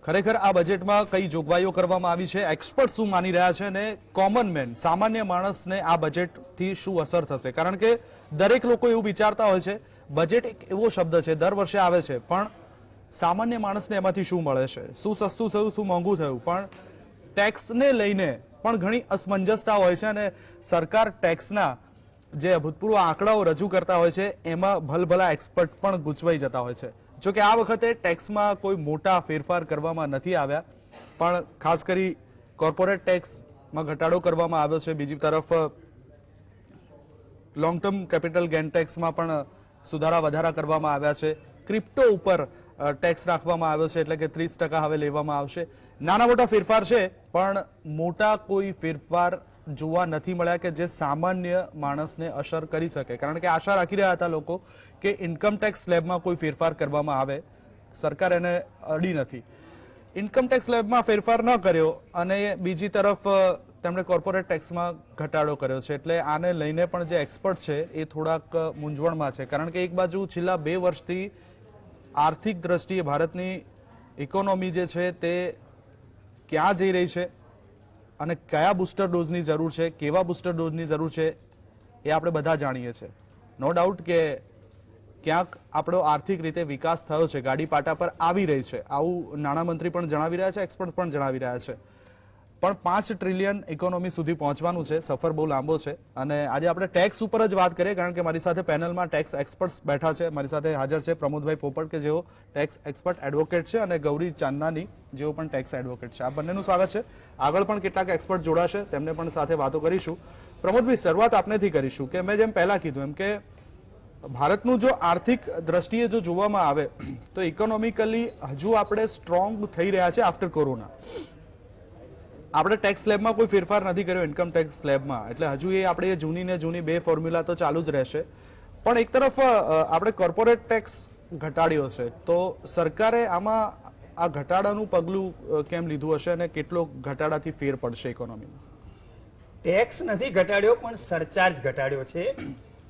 ખરેખર આ બજેટમાં કઈ જોગવાઈઓ કરવામાં આવી છે, એક્સપર્ટ શું માની રહ્યા છે અને કોમન મેન સામાન્ય માણસને આ બજેટથી શું અસર થશે? કારણ કે દરેક લોકો એવું વિચારતા હોય છે બજેટ એક એવો શબ્દ છે દર વર્ષે આવે છે, પણ સામાન્ય માણસને એમાંથી શું મળે છે, શું સસ્તું થયું, શું મોંઘું થયું, પણ ટેક્સને લઈને પણ ઘણી અસમંજસતા હોય છે અને સરકાર ટેક્સના જે અભૂતપૂર્વ આંકડાઓ રજૂ કરતા હોય છે એમાં ભલભલા એક્સપર્ટ પણ ગૂંચવાઈ જતા હોય છે। જો કે આ વખતે ટેક્સમાં કોઈ મોટા ફેરફાર કરવામાં નથી આવ્યા, પણ ખાસ કરી કોર્પોરેટ ટેક્સમાં ઘટાડો કરવામાં આવ્યો છે। બીજી તરફ લોંગ ટર્મ કેપિટલ ગેઇન ટેક્સમાં પણ સુધારા વધારા કરવામાં આવ્યા છે। ક્રિપ્ટો ઉપર ટેક્સ રાખવામાં આવ્યો છે, એટલે કે 30% હવે લેવામાં આવશે। નાના મોટા ફેરફાર છે, પણ મોટા કોઈ ફેરફાર જોવા નથી મળ્યા કે જે સામાન્ય માણસને અસર કરી શકે। કારણ કે આશા રાખી રહ્યા હતા લોકો કે ઇન્કમ ટેક્સ સ્લેબમાં કોઈ ફેરફાર કરવામાં આવે, સરકાર એને અડી નથી। ઇન્કમ ટેક્સ સ્લેબમાં ફેરફાર ન કર્યો અને બીજી તરફ તેમણે કોર્પોરેટ ટેક્સમાં ઘટાડો કર્યો છે, એટલે આને લઈને પણ જે એક્સપર્ટ છે એ થોડાક મૂંઝવણમાં છે। કારણ કે એક બાજુ છેલ્લા 2 વર્ષથી આર્થિક દ્રષ્ટિએ ભારતની ઇકોનોમી જે છે તે ક્યાં જઈ રહી છે અને કયા બૂસ્ટર ડોઝની જરૂર છે, કેવા બૂસ્ટર ડોઝની જરૂર છે એ આપણે બધા જાણીએ છીએ। નો ડાઉટ કે ક્યાંક આપણો આર્થિક રીતે વિકાસ થયો છે, ગાડી પાટા પર આવી રહી છે, આવું નાણામંત્રી પણ જણાવી રહ્યા છે, એક્સપર્ટ પણ જણાવી રહ્યા છે। પણ 5 ટ્રિલિયન ઇકોનોમી સુધી પહોંચવાનું છે, સફર બહુ લાંબો છે। અને આજે આપણે ટેક્સ ઉપર જ વાત કરીએ, કારણ કે મારી સાથે પેનલમાં ટેક્સ એક્સપર્ટ્સ બેઠા છે। મારી સાથે હાજર છે પ્રમોદભાઈ પોપટ કે જેઓ ટેક્સ એક્સપર્ટ એડવોકેટ છે, અને ગૌરી ચાંદનાની જેઓ પણ ટેક્સ એડવોકેટ છે। આ બંનેનું સ્વાગત છે। આગળ પણ કેટલાક એક્સપર્ટ જોડાશે, તેમને પણ સાથે વાતો કરીશું। પ્રમોદભાઈ, શરૂઆત આપનેથી કરીશું કે મેં જેમ પહેલા કીધું એમ કે ભારતનું જો આર્થિક દ્રષ્ટિએ જો જોવામાં આવે તો ઇકોનોમિકલી હજુ આપણે સ્ટ્રોંગ થઈ રહ્યા છે આફ્ટર કોરોના। આપણે ટેક્સ સ્લેબમાં કોઈ ફેરફાર નથી કર્યો ઇન્કમ ટેક્સ સ્લેબમાં, એટલે હજુ એ આપણે જૂની ને જૂની 2 ફોર્મ્યુલા તો ચાલુ જ રહેશે। પણ એક તરફ આપણે કોર્પોરેટ ટેક્સ ઘટાડ્યો છે, તો સરકારે આમાં આ ઘટાડાનું પગલું કેમ લીધું હશે અને કેટલો ઘટાડાથી ફેર પડશે ઇકોનોમીમાં? ટેક્સ નથી ઘટાડ્યો, પણ સરચાર્જ ઘટાડ્યો છે।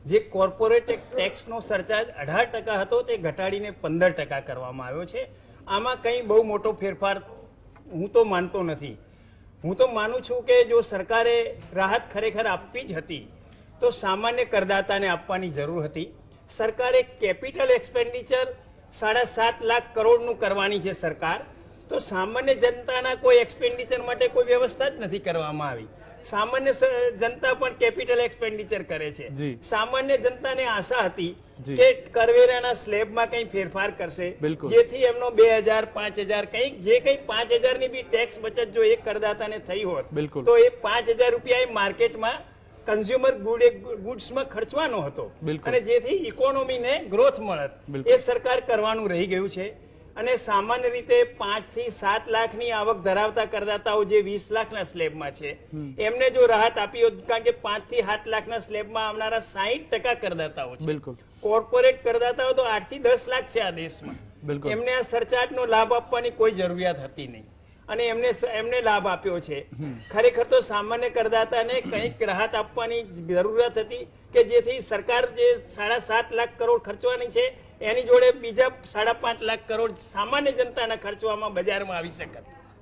જે કોર્પોરેટ ટેક્સનો સરચાર્જ 18% હતો તે ઘટાડીને 15% કરવામાં આવ્યો છે। આમાં કંઈ બહુ મોટો ફેરફાર હું તો માનતો નથી। હું તો માનું છું કે જો સરકારે રાહત ખરેખર આપવી જ હતી તો સામાન્ય કરદાતાને આપવાની જરૂર હતી। સરકારે કેપિટલ એક્સપેન્ડિચર 7.5 લાખ કરોડનું કરવાની છે સરકાર, તો સામાન્ય જનતાના કોઈ એક્સપેન્ડિચર માટે કોઈ વ્યવસ્થા જ નથી કરવામાં આવી। સામાન્ય જનતા પણ કેપિટલ એક્સપેન્ડિચર કરે છે। સામાન્ય જનતાને આશા હતી કે કરવેરાના સ્લેબમાં કંઈ ફેરફાર કરશે, જેથી એમનો 2000 5000 કંઈક જે કંઈ 5000 ની બી ટેક્સ બચત જો એક કરદાતાને થઈ હોત તો એ 5000 રૂપિયા એ માર્કેટમાં કન્ઝ્યુમર ગુડ્સમાં ખર્ચવાનો હતો અને જેથી ઇકોનોમીને ગ્રોથ મળત। એ સરકાર કરવાનું રહી ગયું છે। અને સામાન્ય રીતે 5 થી 7 લાખની આવક ધરાવતા કરદાતાઓ જે 20 લાખના સ્લેબમાં છે એમને જો રાહત આપી હોત, કારણ કે 5 થી 7 લાખના સ્લેબમાં આવનારા 60% કરદાતાઓ છે। કોર્પોરેટ કરદાતાઓ તો 8 થી 10 લાખ છે આ દેશમાં। એમને આ સરચાર્જનો લાભ આપવાની કોઈ જરૂરિયાત હતી નહીં અને એમને લાભ આપ્યો છે। ખરેખર તો સામાન્ય કરદાતાને કંઈક રાહત આપવાની જરૂરિયાત હતી કે જેથી સરકાર જે 7.5 લાખ કરોડ ખર્ચવાની છે એની જોડે બીજા 5.5 લાખ કરોડ સામાન્ય જનતાના ખર્ચવામાં બજારમાં આવી શકે।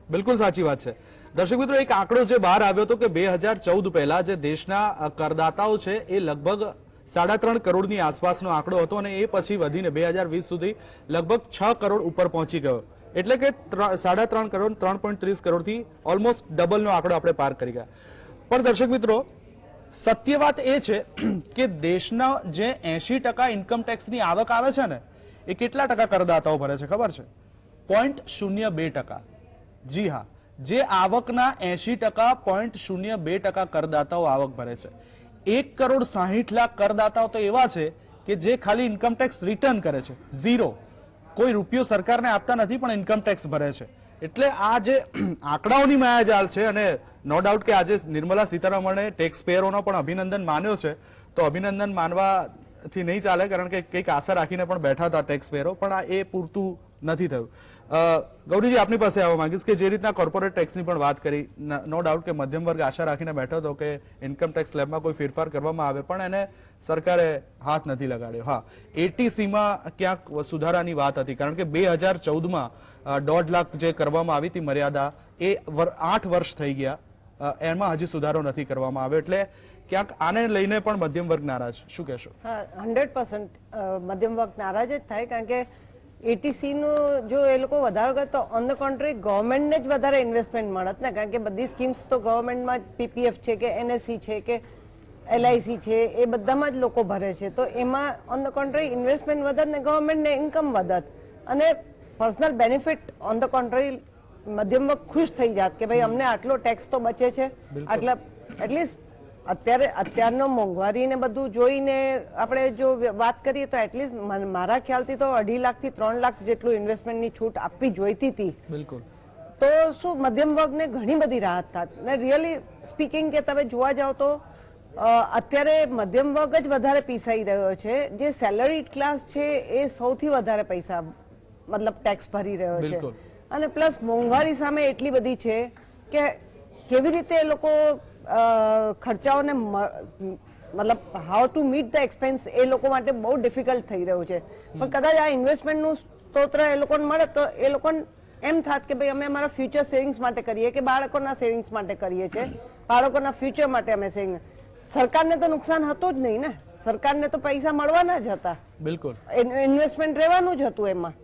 બિલકુલ સાચી વાત છે। દર્શક મિત્રો, એક આંકડો જે બહાર આવ્યો હતો કે 2014 પહેલા જે દેશના કરદાતાઓ છે એ લગભગ 3.5 કરોડની આસપાસનો આંકડો હતો અને એ પછી વધીને 2020 સુધી લગભગ 6 કરોડ ઉપર પહોંચી ગયો। એટલે કે 3.5 કરોડ 3.30 કરોડથી ઓલમોસ્ટ ડબલનો આંકડો આપણે પાર કરી ગયા। પણ દર્શક મિત્રો, સત્ય વાત એ છે કે દેશના જે 80% ઇન્કમ ટેક્સની આવક આવે છે ને એ કેટલા ટકા કરદાતાઓ ભરે છે ખબર છે? 0.02%। જી હા, જે આવકના 80% 0.02% કરદાતાઓ આવક ભરે છે। 1 કરોડ 60 લાખ કરદાતાઓ તો એવા છે કે જે ખાલી ઇન્કમ ટેક્સ રિટર્ન કરે છે, ઝીરો, કોઈ રૂપિયો સરકારને આપતા નથી પણ ઇન્કમ ટેક્સ ભરે છે। એટલે આ જે આંકડાઓની માયાજાળ છે, અને નો ડાઉટ કે આજે નિર્મલા સીતારમણે ટેક્સ પેયરોનો પણ અભિનંદન માન્યો છે, તો અભિનંદન માનવાથી નહીં ચાલે, કારણ કે કંઈક આશા રાખીને પણ બેઠા હતા ટેક્સ પેયરો, પણ આ એ પૂરતું નથી થયું। ગૌરીજી આપની પાસે આવવા માંગીશ કે જે રીતના કોર્પોરેટ ટેક્સની પણ વાત કરી, નો ડાઉટ કે મધ્યમ વર્ગ આશા રાખીને બેઠો હતો કે ઇન્કમ ટેક્સ સ્લેબમાં કોઈ ફેરફાર કરવામાં આવે, પણ એને સરકારે હાથ નથી લગાડ્યો. હા, એટીસીમાં ક્યાંક સુધારાની વાત હતી, કારણ કે 2014માં 1.5 લાખ જે કરવામાં આવી હતી મર્યાદા, એ 8 વર્ષ થઈ ગયા, એમાં હજી સુધારો નથી કરવામાં આવ્યો, એટલે ક્યાંક આને લઈને પણ મધ્યમ વર્ગ નારાજ. શું કહેશો? હા, 100% મધ્યમ વર્ગ નારાજ જ થાય, કારણ કે એટીસી નું જો એ લોકો વધારો કરે તો ઓન ધ કોન્ટ્રી ગવર્મેન્ટને જ વધારે ઇન્વેસ્ટમેન્ટ મળત ને, કારણ કે બધી સ્કીમ્સ તો ગવર્મેન્ટમાં પીપીએફ છે કે એનએસસી છે કે એલઆઈસી છે એ બધામાં જ લોકો ભરે છે, તો એમાં ઓન ધ કોન્ટ્રી ઇન્વેસ્ટમેન્ટ વધત ને ગવર્મેન્ટને ઇન્કમ વધત, અને personal benefit on the country મધ્યમ વર્ગ ખુશ થઈ જાત કે ભાઈ અમને આટલો ટેક્સ તો બચે છે, આટલા એટલીસ્ટ અત્યારનો મોંઘવારી ને બધું જોઈને આપણે જો વાત કરીએ તો એટલીસ્ટ મારા ખ્યાલથી તો 2.5 લાખથી 3 લાખ જેટલું ઇન્વેસ્ટમેન્ટની છૂટ આપવી જોઈતી હતી. બિલકુલ. તો શું મધ્યમ વર્ગને ઘણી બધી રાહત થાત ને. રિયલી સ્પીકિંગ કે તમે જોવા જાવ તો અત્યારે મધ્યમ વર્ગ જ વધારે પીસાઈ રહ્યો છે, જે સેલરીડ ક્લાસ છે એ સૌથી વધારે પૈસા મતલબ ટેક્સ ભરી રહ્યો છે, અને પ્લસ મોંઘવારી સામે એટલી બધી છે કે કેવી રીતે એ લોકો ખર્ચાઓને મતલબ how to meet the expense એ લોકો માટે બહુ ડિફિકલ્ટ થઈ રહ્યું છે. પણ કદાચ આ ઇન્વેસ્ટમેન્ટનું સ્ત્રોત એ લોકોને મળે તો એ લોકોને એમ થાત કે ભાઈ અમે અમારા ફ્યુચર સેવિંગ્સ માટે કરીએ કે બાળકોના સેવિંગ્સ માટે કરીએ છીએ, બાળકોના ફ્યુચર માટે અમે સેવિંગ. સરકારને તો નુકસાન હતું જ નહીં ને, સરકારને તો પૈસા મળવાના જ હતા, બિલકુલ ઇન્વેસ્ટમેન્ટ રહેવાનું જ હતું એમાં,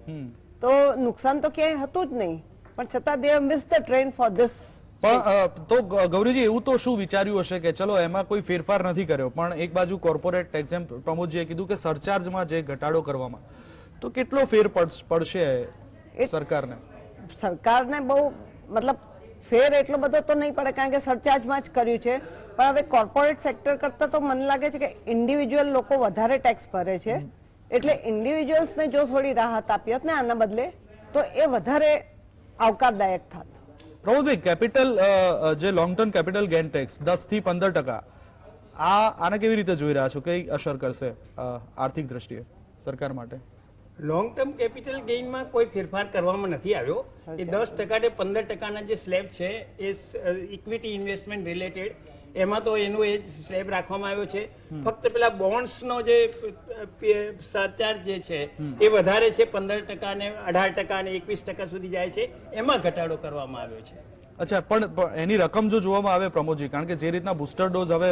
તો નુકસાન તો ક્યાંય હતું જ નહીં, પણ છતાં they miss the train for this. પણ તો ગૌરીજી એવું તો શું વિચાર્યું હશે કે ચલો એમાં કોઈ ફેરફાર નથી કર્યો, પણ એક બાજુ કોર્પોરેટ ટેક્સ, જેમ પ્રમોદજીએ કીધું કે સરચાર્જમાં જે ઘટાડો કરવામાં, તો કેટલો ફેર પડશે સરકારને? સરકારને બહુ મતલબ ફેર એટલો બધો તો નહીં પડે, કારણ કે સરચાર્જમાં જ કર્યું છે, પણ હવે કોર્પોરેટ સેક્ટર કરતા તો મને લાગે છે કે ઇન્ડિવિજ્યુઅલ લોકો વધારે ટેક્સ ભરે છે, એટલે ઇન્ડિવિજ્યુઅલ્સને જો થોડી રાહત આપી હોત ને આના બદલે તો એ વધારે આવકારદાયક થાત. પ્રમોદભાઈ, કેપિટલ જે long term capital gain tax 10 થી 15%, આને કેવી રીતે જોઈ રહ્યા છો, કઈ અસર કરશે આર્થિક દ્રષ્ટિએ સરકાર માટે? લોંગ ટર્મ કેપિટલ ગેઇનમાં કોઈ ફેરફાર કરવામાં નથી આવ્યો. એ 10% ને 15% જે સ્લેબ છે એ ઇક્વિટી ઇન્વેસ્ટમેન્ટ રિલેટેડ, એમાં તો એનું એ સ્લેબ રાખવામાં આવ્યો છે. ફક્ત પેલા બોન્ડ્સનો જે સરચાર્જ જે છે એ વધારે છે, 15% ને 18% ને 21% સુધી જાય છે, એમાં ઘટાડો કરવામાં આવ્યો છે. અચ્છા, પણ એની રકમ જો જોવામાં આવે પ્રમોદજી, કારણ કે જે રીતના બુસ્ટર ડોઝ હવે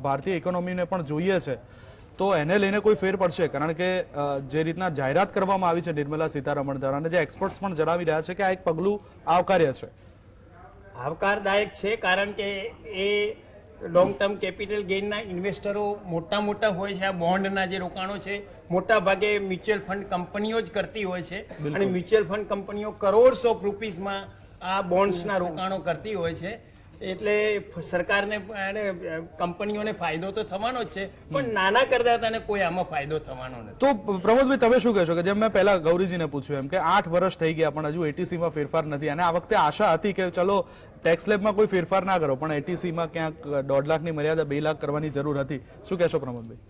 ભારતીય ઇકોનોમીને પણ જોઈએ છે, તો એને લઈને કોઈ ફેર પડશે? કારણ કે જે રીતના જાહેરાત કરવામાં આવી છે નિર્મલા સીતારમણ દ્વારા, અને જે એક્સપર્ટ્સ પણ જણાવી રહ્યા છે કે આ એક પગલું આવકાર્ય છે. આવકારદાયક છે, કારણ કે એ લોંગ ટર્મ કેપિટલ ગેઇનના ઇન્વેસ્ટરો મોટા હોય છે. આ બોન્ડના જે રોકાણો છે મોટા ભાગે મ્યુચ્યુઅલ ફંડ કંપનીઓ જ કરતી હોય છે, અને મ્યુચ્યુઅલ ફંડ કંપનીઓ કરોડ્સ ઓફ રૂપીસમાં આ બોન્ડ્સના રોકાણો કરતી હોય છે, એટલે સરકારને કંપનીઓને ફાયદો તો થવાનો જ છે, પણ નાના કરદાતાને કોઈ આમાં ફાયદો થવાનો નથી. તો પ્રમોદભાઈ, તમે શું કહેશો કે જેમ મેં પહેલા ગૌરીજીને પૂછ્યું એમ કે 8 વર્ષ થઈ ગયા પણ હજુ એટીસીમાં ફેરફાર નથી, અને આ વખતે આશા હતી કે ચલો ટેક્સ સ્લેબમાં કોઈ ફેરફાર ના કરો, પણ એટીસીમાં ક્યાંક 1.5 લાખની મર્યાદા 2 લાખ કરવાની જરૂર હતી. શું કહેશો પ્રમોદભાઈ?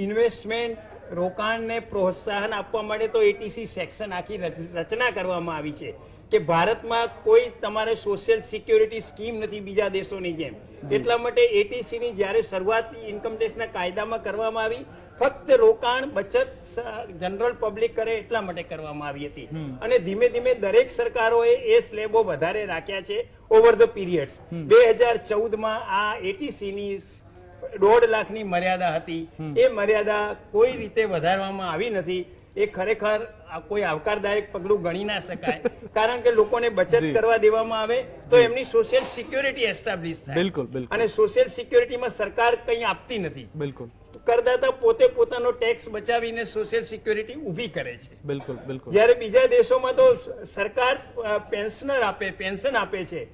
ઇન્વેસ્ટમેન્ટ રોકાણને પ્રોત્સાહન આપવા માટે તો એટીસી સેક્શન આખી રચના કરવામાં આવી છે કે ભારતમાં કોઈ તમારે સોશિયલ સિક્યોરિટી સ્કીમ નથી બીજા દેશોની જેમ, એટલા માટે એટીસી ની જ્યારે શરૂઆત ઇન્કમ ટેક્સના કાયદામાં કરવામાં આવી, ફક્ત રોકાણ બચત જનરલ પબ્લિક કરે એટલા માટે કરવામાં આવી હતી, અને ધીમે ધીમે દરેક સરકારોએ એ સ્લેબો વધારે રાખ્યા છે ઓવર ધ પીરિયડ્સ. 2014માં આ એટીસી ની 1.5 લાખની મર્યાદા હતી, એ મર્યાદા કોઈ રીતે વધારવામાં આવી નથી. એ ખરેખર કોઈ આવકારદાયક પગલું ગણી ના શકાય, કારણ કે લોકોને બચત કરવા દેવામાં આવે તો એમની સોશિયલ સિક્યોરિટી એસ્ટાબ્લિશ થાય. બિલકુલ, અને સોશિયલ સિક્યોરિટીમાં સરકાર કંઈ આપતી નથી. બિલકુલ, કરદાતા પોતે પોતાનો ટેક્સ બચાવીને સોશિયલ સિક્યોરિટી ઊભી કરે છે. બિલકુલ, બિલકુલ. જ્યારે બીજા દેશોમાં તો સરકાર પેન્શન આપે છે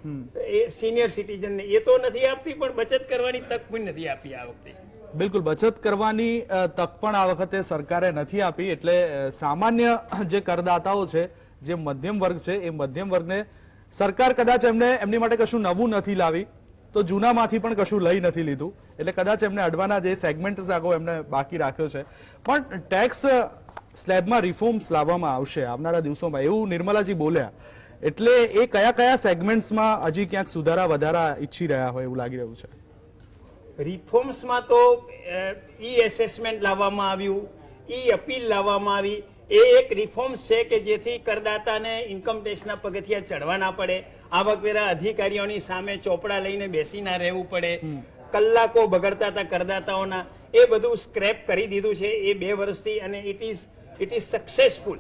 એ સિનિયર સિટીઝનને, એ તો નથી આપતી, પણ બચત કરવાની તક પણ નથી આપી આ વખતે. બિલકુલ, બચત કરવાની તક પણ આ વખતે સરકારે નથી આપી, એટલે સામાન્ય જે કરદાતાઓ છે, જે મધ્યમ વર્ગ છે, એ મધ્યમ વર્ગને સરકાર કદાચ એમની માટે કશું નવું નથી લાવી, તો જૂનામાંથી પણ કશું લઈ નથી લીધું, એટલે કદાચ એમને અડવાના જે સેગમેન્ટ આગો એમને બાકી રાખ્યો છે. પણ ટેક્સ સ્લેબમાં રિફોર્મ્સ લાવવામાં આવશે આવનારા દિવસોમાં, એવું નિર્મલાજી બોલ્યા, એટલે એ કયા કયા સેગમેન્ટ્સમાં હજી ક્યાંક સુધારા વધારા ઈચ્છી રહ્યા હોય એવું લાગી રહ્યું છે? રિફોર્મ્સમાં તો ઈ એસેસમેન્ટ લાવવામાં આવ્યું, ઈ અપીલ લાવવામાં આવી. એ એક રિફોર્મ્સ છે કે જેથી કરદાતાને ઇન્કમ ટેક્સના પગથિયા ચડવા ના પડે, આવકવેરા અધિકારીઓની સામે ચોપડા લઈને બેસી ના રહેવું પડે, કલાકો બગડતા હતા કરદાતાઓના, એ બધું સ્ક્રેપ કરી દીધું છે એ 2 વર્ષથી. અને it is successful.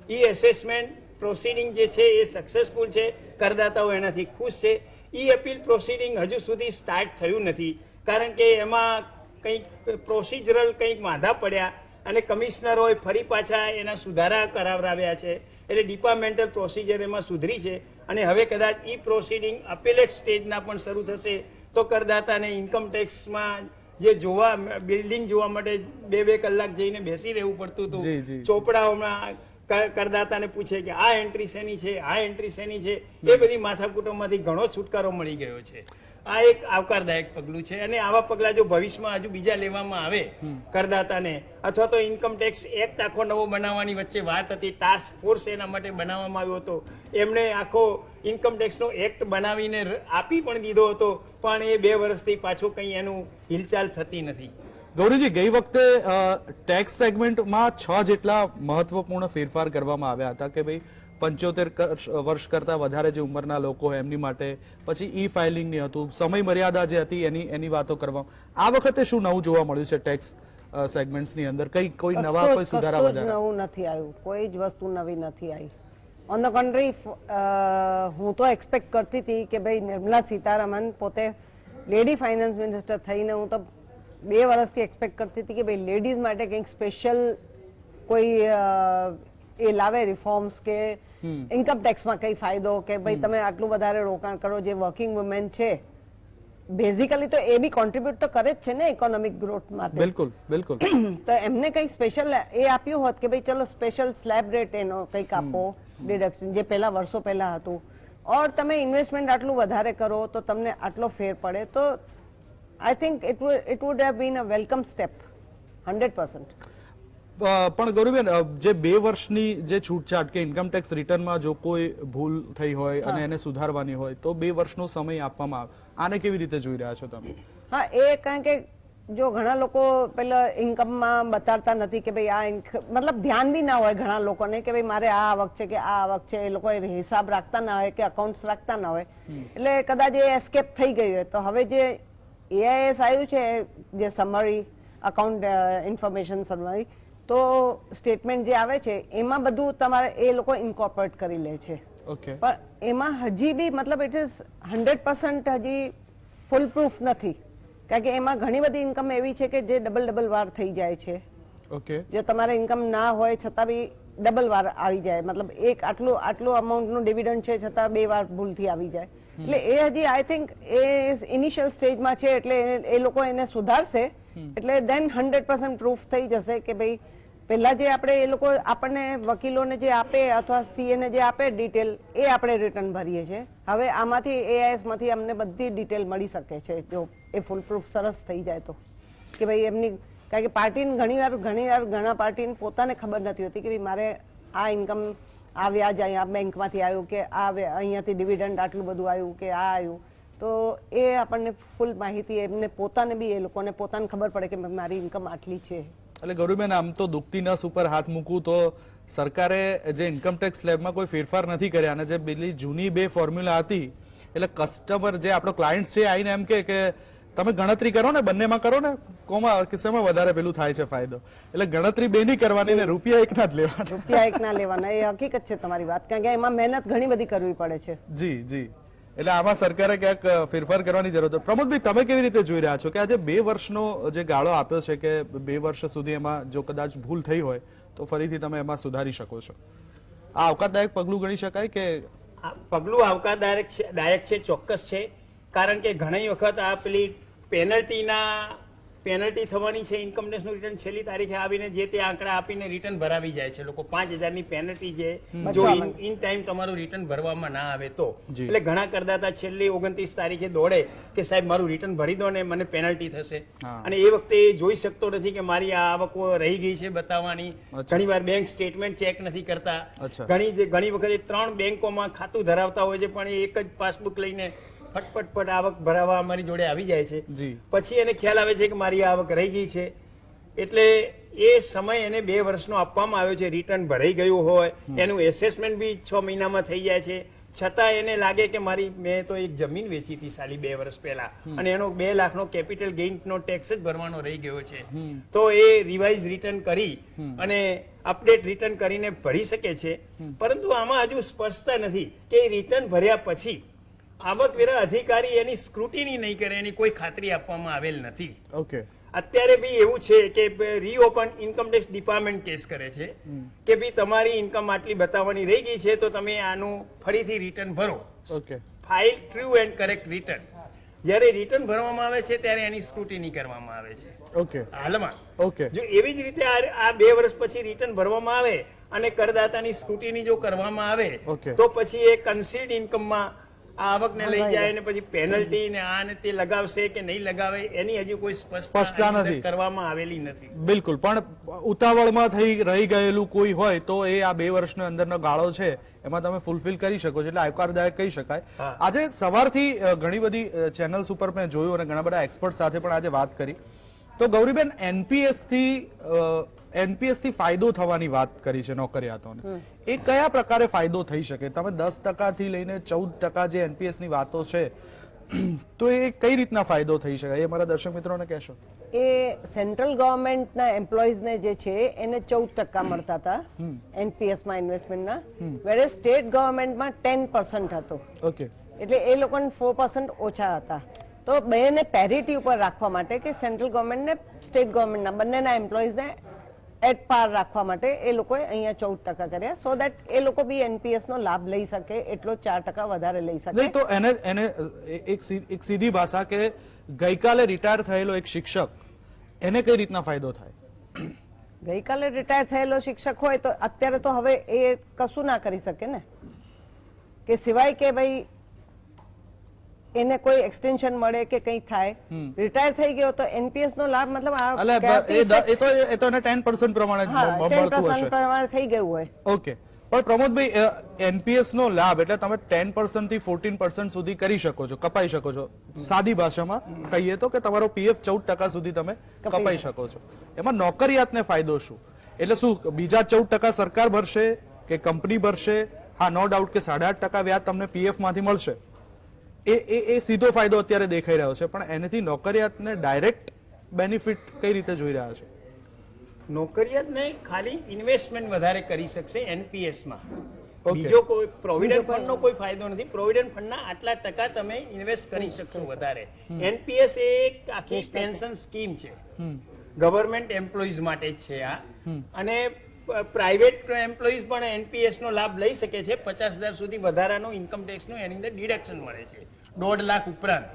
E assessment proceeding જે છે એ સક્સેસફુલ છે, કરદાતાઓ એનાથી ખુશ છે. ઈ અપીલ પ્રોસિડિંગ હજુ સુધી સ્ટાર્ટ થયું નથી, કારણ કે એમાં કંઈક પ્રોસિજરલ કંઈક વાંધા પડ્યા અને કમિશનરોએ ફરી પાછા એના સુધારા કરાવરાવ્યા છે, એટલે ડિપાર્ટમેન્ટલ પ્રોસિજર એમાં સુધરી છે. અને હવે કદાચ ઈ પ્રોસિડિંગ અપીલેટ સ્ટેજના પણ શરૂ થશે તો કરદાતાને ઇન્કમ ટેક્સમાં જે બિલ્ડિંગ જોવા માટે 2-2 કલાક જઈને બેસી રહેવું પડતું હતું, ચોપડાઓમાં કરદાતાને પૂછે કે આ એન્ટ્રી શેની છે, આ એન્ટ્રી શેની છે, એ બધી માથાકૂટોમાંથી ઘણો છુટકારો મળી ગયો છે. આ એક આવકારદાયક પગલું છે. અને આવા પગલા જો ભવિષ્યમાં હજુ બીજા લેવામાં આવે કરદાતાને, અથવા તો ઇન્કમ ટેક્સ એક્ટ આખો નવો બનાવવાની વચ્ચે વાત હતી, ટાસ્ક ફોર્સ એના માટે બનાવવામાં આવ્યો હતો, એમને આખો ઇન્કમ ટેક્સનો એક્ટ બનાવીને આપી પણ દીધો હતો, પણ એ 2 વર્ષથી પાછું કંઈ એનું હિલચાલ થતી નથી. ગૌરીજી, ગઈ વખતે ટેક્સ સેગમેન્ટમાં 6 જેટલા મહત્વપૂર્ણ ફેરફાર કરવામાં આવ્યા હતા કે ભાઈ 75 વર્ષ કરતા વધારે જે ઉંમરના લોકો હોય એમની માટે, પછી ઈ ફાઇલિંગની હતું, સમય મર્યાદા જે હતી એની વાતો કરવામાં. આ વખતે શું નવું જોવા મળ્યું છે ટેક્સ સેગમેન્ટ્સની અંદર? કોઈ નવા કોઈ સુધારા વધારા? નવું નથી આવ્યું, કોઈ જ વસ્તુ નવી નથી આવી. ઓન ધ કન્ટ્રી, હું તો એક્સપેક્ટ કરતી હતી કે ભાઈ નિર્મલા સીતારામન પોતે લેડી ફાઇનાન્સ મિનિસ્ટર થઈને હું તો 2 વર્ષથી એક્સપેક્ટ કરતી હતી કે ભાઈ લેડીઝ માટે કંઈક સ્પેશિયલ કોઈ એ લાવે રિફોર્મ્સ, કે ઇન્કમ ટેક્સમાં કઈ ફાયદો, કે ભાઈ તમે આટલું વધારે રોકાણ કરો. જે વર્કિંગ વુમેન છે બેઝિકલી તો એ બી કોન્ટ્રીબ્યુટ તો કરે જ છે ને ઇકોનોમિક ગ્રોથ માટે. બિલકુલ બિલકુલ. તો એમને કંઈક સ્પેશિયલ એ આપ્યું હોત કે ભાઈ ચલો સ્પેશિયલ સ્લેબ રેટ એનો કંઈક આપો, ડિડક્શન જે પહેલા વર્ષો પહેલા હતું, ઓર તમે ઇન્વેસ્ટમેન્ટ આટલું વધારે કરો તો તમને આટલો ફેર પડે, તો I think it would have been a welcome step 100%. પણ ગૌરીબેન, જે 2 વર્ષની જે છૂટછાટ કે ઇન્કમ ટેક્સ રિટર્નમાં જો કોઈ ભૂલ થઈ હોય અને એને સુધારવાની હોય તો 2 વર્ષનો સમય આપવામાં આવે, આને કેવી રીતે જોઈ રહ્યા છો તમે? હા, એ કારણ કે જો ઘણા લોકો પેલા ઇન્કમમાં બતાડતા નથી કે ભાઈ આ મતલબ ધ્યાન બી ના હોય ઘણા લોકોને કે ભાઈ મારે આ આવક છે કે આ આવક છે, એ લોકો હિસાબ રાખતા ના હોય કે અકાઉન્ટ્સ રાખતા ના હોય, એટલે કદાચ એ એસ્કેપ થઈ ગયું હોય. તો હવે જે એઆઈએસ આવ્યું છે, જે સમરી અકાઉન્ટ ઇન્ફોર્મેશન સમરી, તો સ્ટેટમેન્ટ જે આવે છે એમાં બધું તમારે એ લોકો ઇન્કોર્પોરેટ કરી લે છે. પણ એમાં હજી બી મતલબ ઇટ ઇઝ 100% હજી ફૂલ પ્રૂફ નથી, કારણ કે એમાં ઘણી બધી ઇન્કમ એવી છે કે જે ડબલ વાર થઈ જાય છે. જો તમારે ઇન્કમ ના હોય છતાં બી ડબલ વાર આવી જાય, મતલબ એક આટલું અમાઉન્ટ નું ડિવિડન્ડ છે છતાં 2 વાર ભૂલથી આવી જાય. એટલે એ હજી આઈ થિંક એ ઇનિશિયલ સ્ટેજમાં છે, એટલે એ લોકો એને સુધારશે, એટલે દેન 100% પ્રૂફ થઈ જશે કે ભાઈ પહેલા જે આપણે એ લોકો આપણને વકીલોને જે આપે અથવા સીએ ને જે આપે ડિટેલ, એ આપણે રિટર્ન ભરીએ છીએ. હવે આમાંથી એઆઈએસ માંથી અમને બધી ડિટેલ મળી શકે છે જો એ ફૂલ પ્રૂફ સરસ થઈ જાય તો, કે ભાઈ એમની, કારણ કે પાર્ટીને ઘણા પાર્ટીને પોતાને ખબર નથી હોતી કે ભાઈ મારે આ ઇન્કમ, આ વ્યાજ અહીંયા બેંકમાંથી આવ્યું, કે આ અહીંયાથી ડિવિડન્ડ આટલું બધું આવ્યું, કે આ આવ્યું, તો એ આપણને ફૂલ માહિતી એમને પોતાને બી એ લોકોને પોતાને ખબર પડે કે મારી ઇન્કમ આટલી છે. એટલે ગૌરીબેન, આમ તો દુખતી નસ ઉપર હાથ મૂકવું તો સરકારે જે ઇન્કમ ટેક્સ સ્લેબમાં કોઈ ફેરફાર નથી કર્યા, અને જે પેલી જૂની 2 ફોર્મ્યુલા હતી, એટલે કસ્ટમર જે આપણો ક્લાયન્ટ છે આવીને એમ કે તમે ગણતરી કરો ને, બંનેમાં કરો ને, કોમાં કિસ્સામાં વધારે પેલું થાય છે ફાયદો, એટલે ગણતરી 2 ની કરવાની ને રૂપિયા 1 ના જ લેવાના. રૂપિયા 1 ના લેવાના, એ હકીકત છે તમારી વાત, કારણ કે એમાં મહેનત ઘણી બધી કરવી પડે છે. જી જી. એટલે આમાં સરકારે ક્યાંક ફેરફાર કરવાની જરૂર છે. પ્રમોદભાઈ, તમે કેવી રીતે જોઈ રહ્યા છો કે આજે 2 વર્ષનો જે ગાળો આપ્યો છે કે 2 વર્ષ સુધી એમાં જો કદાચ ભૂલ થઈ હોય તો ફરીથી તમે એમાં સુધારી શકો છો, આ આવકારદાયક પગલું ગણી શકાય? કે પગલું આવકારદાયક છે, ચોક્કસ છે, કારણ કે ઘણી વખત આ પેલી પેનલ્ટીના પેનલ્ટી થવાની છે ઇન્કમટેક્સનું રિટર્ન છેલ્લી તારીખે આવીને જે તે આંકડા આપીને રિટર્ન ભરાવી જાય છે લોકો. 5,000ની પેનલ્ટી છે જો ઇન ટાઈમ તમારું રિટર્ન ભરવામાં ના આવે તો. એટલે ઘણા કરદાતા છેલ્લી 29 તારીખે દોડે કે સાહેબ મારું રિટર્ન ભરી દો ને મને પેનલ્ટી થશે, અને એ વખતે એ જોઈ શકતો નથી કે મારી આ આવકો રહી ગઈ છે બતાવવાની. ઘણીવાર બેંક સ્ટેટમેન્ટ ચેક નથી કરતા. ઘણી વખતે 3 બેંકોમાં ખાતું ધરાવતા હોય છે પણ એ એક જ પાસબુક લઈને ફટફટ આવક ભરાવા અમારી જોડે આવી જાય છે. પછી એને ખ્યાલ આવે છે કે મારી આવક રહી ગઈ છે, એટલે એ સમય એને 2 વર્ષનો આપવામાં આવ્યો છે. રિટર્ન ભરાઈ ગયું હોય, એનું એસેસમેન્ટ બી 6 મહિનામાં થઈ જાય છે, છતાં એને લાગે કે મેં તો એક જમીન વેચી હતી સાલી 2 વર્ષ પહેલા અને એનો 2 લાખનો કેપિટલ ગેઇનનો ટેક્સ જ ભરવાનો રહી ગયો છે, તો એ રિવાઇઝ રિટર્ન કરી અને અપડેટ રિટર્ન કરીને ભરી શકે છે. પરંતુ આમાં હજુ સ્પષ્ટતા નથી કે રિટર્ન ભર્યા પછી આવકવેરા અધિકારી એની સ્ક્રુટિની નહીં કરે, એની કોઈ ખાતરી આપવામાં આવેલ નથી. અત્યારે બી એવું છે કે રીઓપન ઇન્કમટેક્સ ડિપાર્ટમેન્ટ કેસ કરે છે કે ભાઈ તમારી ઇન્કમ આટલી બતાવવાની રહી ગઈ છે તો તમે આનું ફરીથી રિટર્ન ભરો. File true and correct return. જ્યારે રિટર્ન ભરવામાં આવે છે ત્યારે એની સ્ક્રુટિની કરવામાં આવે છે હાલમાં. જો એવી જ રીતે આ 2 વર્ષ પછી રિટર્ન ભરવામાં આવે અને કરદાતાની સ્ક્રુટિની જો કરવામાં આવે તો પછી એ કન્સીલ્ડ ઇન્કમમાં આ આવકને લઈ જાય ને પછી પેનલ્ટી ને આ ને તે લગાવશે કે નહીં લગાવે એની હજુ કોઈ સ્પષ્ટતા નથી કરવામાં આવેલી નથી. બિલકુલ, પણ ઉતાવળમાં રહી ગયેલું કોઈ હોય તો એ આ 2 વર્ષનો અંદરનો ગાળો છે એમાં તમે ફૂલફિલ કરી શકો છો, એટલે આવકારદાયક કહી શકાય. આજે સવારથી ઘણી બધી ચેનલ્સ ઉપર મેં જોયું અને ઘણા બધા એક્સપર્ટ સાથે પણ આજે વાત કરી, તો ગૌરીબેન એનપીએસ થી ફાયદો થવાની વાત કરી છે નોકરિયાતોને. એ કયા પ્રકારે ફાયદો થઈ શકે? તમે 10% થી લઈને 14% જે એનપીએસ ની વાતો છે, તો એ કઈ રીતના ફાયદો થઈ શકે એ મારા દર્શક મિત્રોને કહેશો? એ સેન્ટ્રલ ગવર્મેન્ટના એમ્પ્લોઈઝને જે છે એને 14% મળતા હતા એનપીએસમાં ઇન્વેસ્ટમેન્ટના, વેરે સ્ટેટ ગવર્મેન્ટમાં 10% હતો. એટલે એ લોકોને 4% ઓછા હતા. તો બેને પેરિટી ઉપર રાખવા માટે કે સેન્ટ્રલ ગવર્મેન્ટ ને સ્ટેટ ગવર્મેન્ટના બંનેના એમ્પ્લોઈઝને એટ પાર રાખવા માટે એ લોકોએ અહીંયા 14% કર્યા, સો દેટ એ લોકો બી એનપીએસ નો લાભ લઈ શકે એટલો 4% વધારે લઈ શકે. તો એને એક સીધી ભાષા કે ગઈકાલે રિટાયર થયેલો એક શિક્ષક, એને કઈ રીતના ફાયદો થાય? ગઈકાલે રિટાયર થયેલો શિક્ષક હોય તો અત્યારે તો હવે એ કશું ના કરી શકે ને, કે સિવાય કે ભાઈ એને કોઈ એક્સટેન્શન મળે કે કંઈ થાય. રિટાયર થઈ ગયો તો એનપીએસ નો લાભ મતલબ એ તો એને 10% પ્રમાણે થઈ ગયું હોય. ઓકે, પણ પ્રમોદભાઈ, એનપીએસ નો લાભ એટલે તમે 10% થી 14% સુધી કરી શકો છો, કપાઈ શકો છો. સાદી ભાષામાં કહીએ તો કે તમારો પીએફ 14% સુધી તમે કપાઈ શકો છો. એમાં નોકરિયાતને ફાયદો શું? એટલે શું બીજા 14% સરકાર ભરશે કે કંપની ભરશે? હા, નો ડાઉટ કે 8.5% વ્યાજ તમને પીએફ માંથી મળશે, એ સીધો ફાયદો અત્યારે દેખાઈ રહ્યો છે, પણ એનાથી નોકરિયાતને ડાયરેક્ટ બેનિફિટ કઈ રીતે જોઈ રહ્યા છે? નોકરિયાતને ખાલી ઇન્વેસ્ટમેન્ટ વધારે કરી શકશે એનપીએસમાં, બીજો કોઈ પ્રોવિડન્ટ ફંડનો કોઈ ફાયદો નથી. પ્રોવિડન્ટ ફંડના આટલા ટકા તમે ઇન્વેસ્ટ કરી શકશો વધારે. એનપીએસ એ એક આખી પેન્શન સ્કીમ છે, ગવર્મેન્ટ એમ્પ્લોઈઝ માટે જ છે આ, અને પ્રાઇવેટ એમ્પ્લોઈઝ પણ એનપીએસ નો લાભ લઈ શકે છે. 50,000 સુધી વધારાનું ઇન્કમ ટેક્સ નું એની અંદર ડિડક્શન મળે છે 1.5 લાખ ઉપરાંત.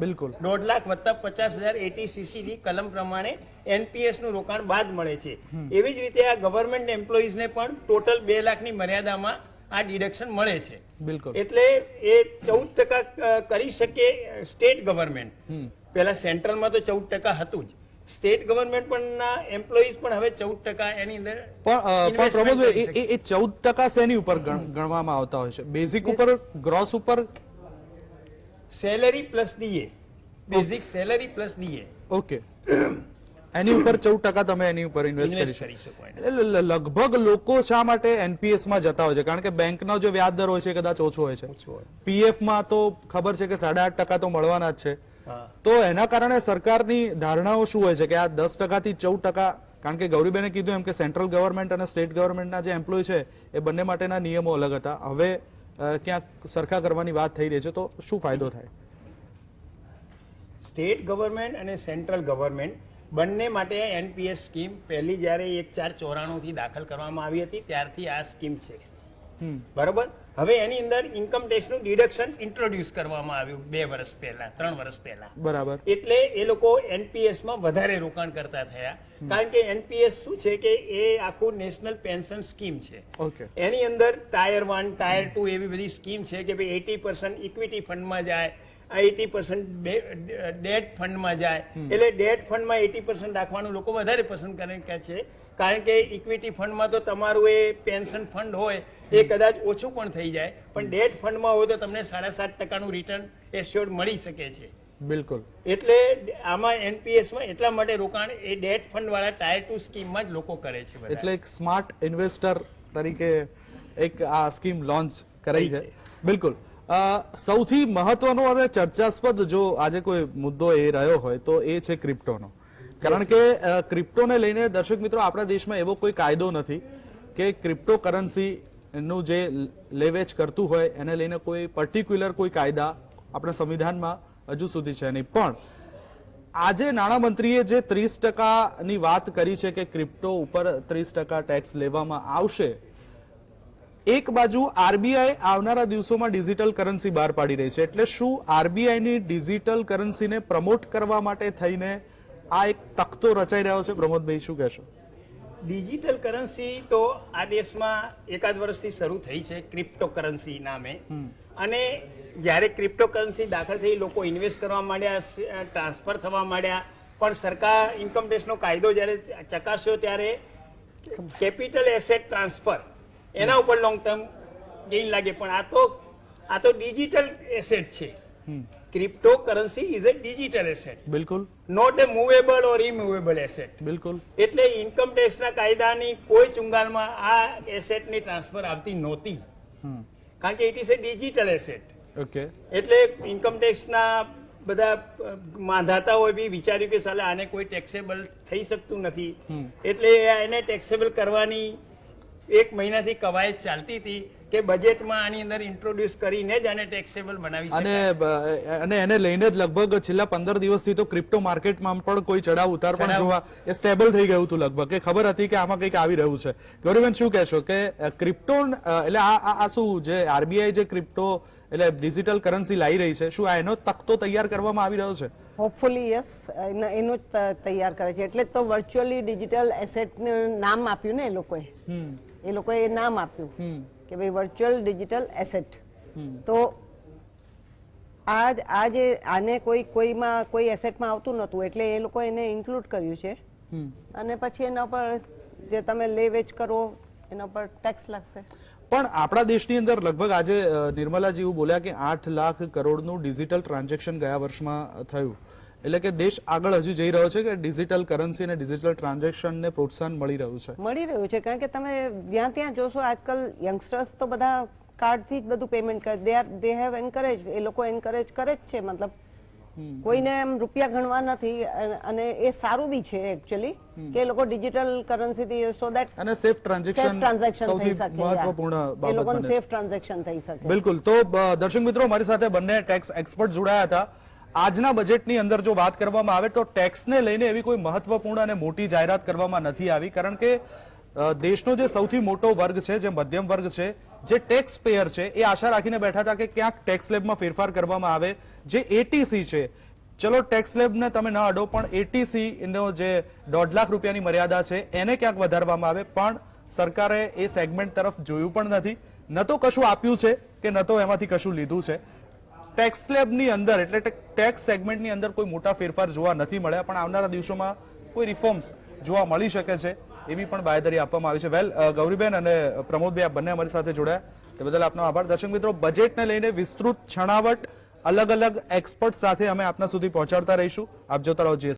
બિલકુલ, 1.5 લાખ વત્તા 50,000 એટીસીસી ની કલમ પ્રમાણે એનપીએસ નું રોકાણ બાદ મળે છે. એવી જ રીતે આ ગવર્મેન્ટ એમ્પ્લોઈઝ ને પણ ટોટલ 2 લાખની મર્યાદામાં આ ડિડક્શન મળે છે. બિલકુલ, એટલે એ 14% કરી શકે સ્ટેટ ગવર્મેન્ટ. પેલા સેન્ટ્રલમાં તો 14% હતું જ, સ્ટેટ ગવર્મેન્ટ પણ એમ્પ્લોઈઝ પણ હવે 14% એની અંદર. પણ પ્રમોદભાઈ, એ 14% શેની ઉપર ગણવામાં આવતા હોય છે? બેઝિક ઉપર, ગ્રોસ ઉપર? Salary plus DA, basic salary plus DA. Okay, એની ઉપર 14% તમે એની ઉપર ઇન્વેસ્ટ કરી શકો. એટલે લગભગ લોકો શા માટે એનપીએસ માં જતા હોય છે? કારણ કે બેંકનો જે વ્યાજ દર હોય છે કદાચ ઓછો હોય છે, પીએફ માં તો ખબર છે કે 8.5% તો મળવાના જ છે. તો એના કારણે સરકારની ધારણાઓ શું હોય છે કે આ 10% થી 14%? કારણ કે ગૌરીબેને કીધું એમ કે સેન્ટ્રલ ગવર્મેન્ટ અને સ્ટેટ ગવર્મેન્ટના જે એમ્પ્લોય છે એ બંને માટેના નિયમો અલગ હતા, હવે ક્યાંક સરખા કરવાની વાત થઈ રહી છે, તો શું ફાયદો થાય? સ્ટેટ ગવર્મેન્ટ અને સેન્ટ્રલ ગવર્મેન્ટ બંને માટે એનપીએસ સ્કીમ પહેલી જ્યારે 1494 થી દાખલ કરવામાં આવી હતી ત્યારથી આ સ્કીમ છે, બરોબર. હવે એની અંદર ઇન્કમ ટેક્સનું ડિડક્શન ઇન્ટ્રોડ્યુસ કરવામાં આવ્યું 2 વર્ષ પહેલા 3 વર્ષ પહેલા. બરાબર. એટલે એ લોકો એનપીએસ માં વધારે રોકાણ કરતા થયા, કારણ કે એનપીએસ શું છે કે એ આખું નેશનલ પેન્શન સ્કીમ છે. ઓકે. એની અંદર ટાયર 1 ટાયર 2 એવી બધી સ્કીમ છે કે ભાઈ 80% ઇક્વિટી ફંડમાં જાય, 80% ડેટ ફંડમાં જાય. એટલે ડેટ ફંડમાં 80% રાખવાનું લોકો વધારે પસંદ કરે છે, કારણ કે ઇક્વિટી ફંડમાં તો તમારું એ પેન્શન ફંડ હોય એ કદાચ ઓછું પણ થઈ જાય, પણ ડેટ ફંડમાં હોય તો તમને 7.5% રિટર્ન એશ્યોર્ડ મળી શકે છે. બિલકુલ. એટલે આમાં એનપીએસ માં એટલા માટે રોકાણ એ ડેટ ફંડ વાળા ટાયર 2 સ્કીમમાં જ લોકો કરે છે બધા. એટલે એક સ્માર્ટ ઇન્વેસ્ટર તરીકે એક આ સ્કીમ લોન્ચ કરાઈ છે. બિલકુલ. સૌથી મહત્વનો અને ચર્ચાસ્પદ જો આજે કોઈ મુદ્દો એ રહ્યો હોય તો એ છે ક્રિપ્ટોનો. કારણ કે ક્રિપ્ટોને લઈને દર્શક મિત્રો આપણા દેશમાં એવો કોઈ કાયદો નથી કે ક્રિપ્ટો કરન્સી નું જે લેવેચ કરતું હોય એને લઈને કોઈ પર્ટિક્યુલર કોઈ કાયદા આપણા સંવિધાનમાં હજુ સુધી છે નહીં. પણ આજે નાણામંત્રીએ જે 30% ની વાત કરી છે કે ક્રિપ્ટો ઉપર 30% ટેક્સ લેવામાં આવશે, એક બાજુ આરબીઆઈ આવનારા દિવસોમાં ડિજિટલ કરન્સી બહાર પાડી રહી છે. એટલે શું આરબીઆઈ ની ડિજિટલ કરન્સીને પ્રમોટ કરવા માટે થઈને આ એક તખ્તો રચાઈ રહ્યો છે? પ્રમોદભાઈ શું કહેશો? ડિજિટલ કરન્સી તો આ દેશમાં એકાદ વર્ષથી શરૂ થઈ છે ક્રિપ્ટો કરન્સી નામે, અને જ્યારે ક્રિપ્ટો કરન્સી દાખલ થઈ લોકો ઇન્વેસ્ટ કરવા માંડ્યા, ટ્રાન્સફર થવા માંડ્યા, પણ સરકાર ઇન્કમ ટેક્સનો કાયદો જ્યારે ચકાસ્યો ત્યારે કેપિટલ એસેટ ટ્રાન્સફર એના ઉપર લોંગ ટર્મ ગેઇન લાગે, પણ આ તો ડિજિટલ એસેટ છે. Crypto currency is a digital asset, બિલકુલ, not a movable or immovable asset. બિલકુલ. એટલે ઇન્કમ ટેક્સના કાયદાની કોઈ ચુંગાલમાં આ એસેટની ટ્રાન્સફર આવતી નહોતી, કારણ કે it is A digital asset. Okay. એટલે ઇન્કમ ટેક્સના બધા માંધાતાઓએ બી વિચાર્યું કે સાલે આને કોઈ ટેક્સેબલ થઈ શકતું નથી, એટલે એને ટેક્સેબલ કરવાની 1 મહિનાથી કવાયત ચાલતી હતી કે બજેટમાં આની અંદર ઇન્ટ્રોડ્યુસ કરીને જ આને ટેક્સેબલ બનાવી શકાય. અને એને લઈને જ લગભગ છેલ્લા 15 દિવસથી તો ક્રિપ્ટો માર્કેટમાં પણ કોઈ ચડાવ ઉતાર પણ જોવા એ સ્ટેબલ થઈ ગયું હતું લગભગ, કે ખબર હતી કે આમાં કંઈક આવી રહ્યું છે. ગૌરીબેન શું કહેશો કે ક્રિપ્ટો એટલે આ શું જે આરબીઆઈ જે ક્રિપ્ટો એટલે ડિજિટલ કરન્સી લાવી રહી છે, શું આ એનો તખ્તો તૈયાર કરવામાં આવી રહ્યો છે? હોપફુલી યસ, એનો જ તૈયાર કરે છે. એટલે તો વર્ચ્યુઅલી ડિજિટલ એસેટ નામ આપ્યું ને એ લોકોએ નામ આપ્યું કે ભાઈ વર્ચ્યુઅલ ડિજિટલ એસેટ. તો આને કોઈ એસેટમાં આવતું નતું, એટલે એ લોકો એને ઇન્ક્લુડ કર્યું છે, અને પછી એના પર જે તમે લે વેચ કરો એના પર ટેક્સ લાગશે. પણ આપણા દેશની અંદર લગભગ આજે નિર્મલાજી એવું બોલ્યા કે 8 લાખ કરોડનું ડિજિટલ ટ્રાન્ઝેક્શન ગયા વર્ષમાં થયું. એટલે કે દેશ આગળ હજુ જઈ રહ્યો છે કે ડિજિટલ કરન્સી અને ડિજિટલ ટ્રાન્ઝેક્શનને પ્રોત્સાહન મળી રહ્યું છે. કારણ કે તમે જ્યાં ત્યાં જોશો આજકાલ યંગસ્ટર્સ તો બધા કાર્ડથી જ બધું પેમેન્ટ કરે. દે હેવ એન્કરેજ, એ લોકો એન્કરેજ કરે જ છે, મતલબ કોઈને એમ રૂપિયા ગણવા નથી, અને એ સારું બી છે એકચ્યુઅલી કે એ લોકો ડિજિટલ કરન્સીથી સો દેટ અને સેફ ટ્રાન્ઝેક્શન થઈ શકે, મહત્વપૂર્ણ બાબત એ લોકોને સેફ ટ્રાન્ઝેક્શન થઈ શકે. બિલકુલ. તો દર્શક મિત્રો, મારી સાથે બંને ટેક્સ એક્સપર્ટ જોડાયા હતા. આજના બજેટની અંદર જો વાત કરવામાં આવે તો ટેક્સને લઈને એવી કોઈ મહત્વપૂર્ણ અને મોટી જાહેરાત કરવામાં નથી આવી, કારણ કે દેશનો જે સૌથી મોટો વર્ગ છે, જે મધ્યમ વર્ગ છે, જે ટેક્સ પેયર છે, એ આશા રાખીને બેઠા હતા કે ક્યાંક ટેક્સ સ્લેબમાં ફેરફાર કરવામાં આવે. જે એટીસી છે, ચલો ટેક્સ સ્લેબને તમે ન અડો, પણ એટીસી નો જે 1.5 લાખ રૂપિયાની મર્યાદા છે એને ક્યાંક વધારવામાં આવે. પણ સરકારે એ સેગમેન્ટ તરફ જોયું પણ નથી, ન તો કશું આપ્યું છે કે ન તો એમાંથી કશું લીધું છે. ટેક્સ સ્લેબની અંદર એટલે ટેક્સ સેગમેન્ટની અંદર કોઈ મોટા ફેરફાર જોવા નથી મળ્યા, પણ આવનારા દિવસોમાં કોઈ રિફોર્મ્સ જોવા મળી શકે છે એવી પણ બાંયધરી આપવામાં આવી છે. વેલ, ગૌરીબેન અને પ્રમોદભાઈ, આ બંને અમારી સાથે જોડાયા તે બદલ આપનો આભાર. દર્શક મિત્રો, બજેટને લઈને વિસ્તૃત છણાવટ અલગ અલગ એક્સપર્ટ સાથે અમે આપના સુધી પહોંચાડતા રહીશું. આપ જોતા રહો GS.